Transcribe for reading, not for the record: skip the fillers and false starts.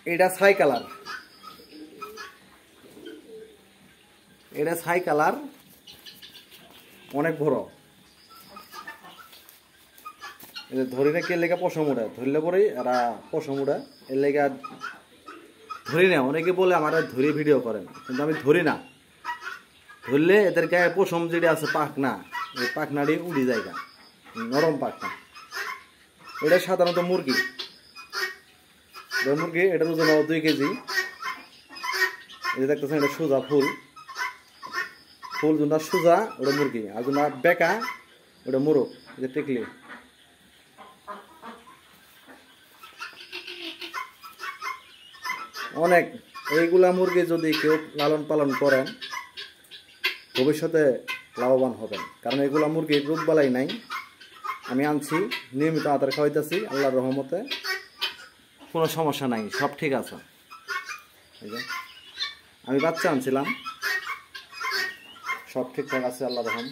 এটা ছাই কালার, এটা ছাই কালার, অনেক বড়। ধরি না কে লেগে পশম উড়ে, ধরলে পরেই এরা পশম উড়ে, এর লেগে ধরি না। অনেকে বলে আমার ধরে ভিডিও করেন, কিন্তু আমি ধরি না। ধরলে এদের গায়ে পশম যেটা আছে পাখনা, এই পাখনাটি উড়ি জায়গা, নরম পাখনা। এটা সাধারণত মুরগি, মুরগি এটার ওজন 2 কেজি। এই দেখতেছেন এটা সোজা ফুল, ফুল যেটা সোজা ওটা মুরগি, আর যেটা বেকা ওটা মোরগ। এটা টিকলি অনেক। এইগুলা মুরগি যদি কেউ লালন পালন করেন ভবিষ্যতে লাভবান হবেন, কারণ এগুলা মুরগির রোগ বালাই নাই। আমি আনছি, নিয়মিত আদার খাওয়াইতেছি, আল্লাহর রহমতে কোনো সমস্যা নাই, সব ঠিক আছে। আমি বাচ্চা আনছিলাম, সব ঠিকঠাক আছে আল্লাহর রহম।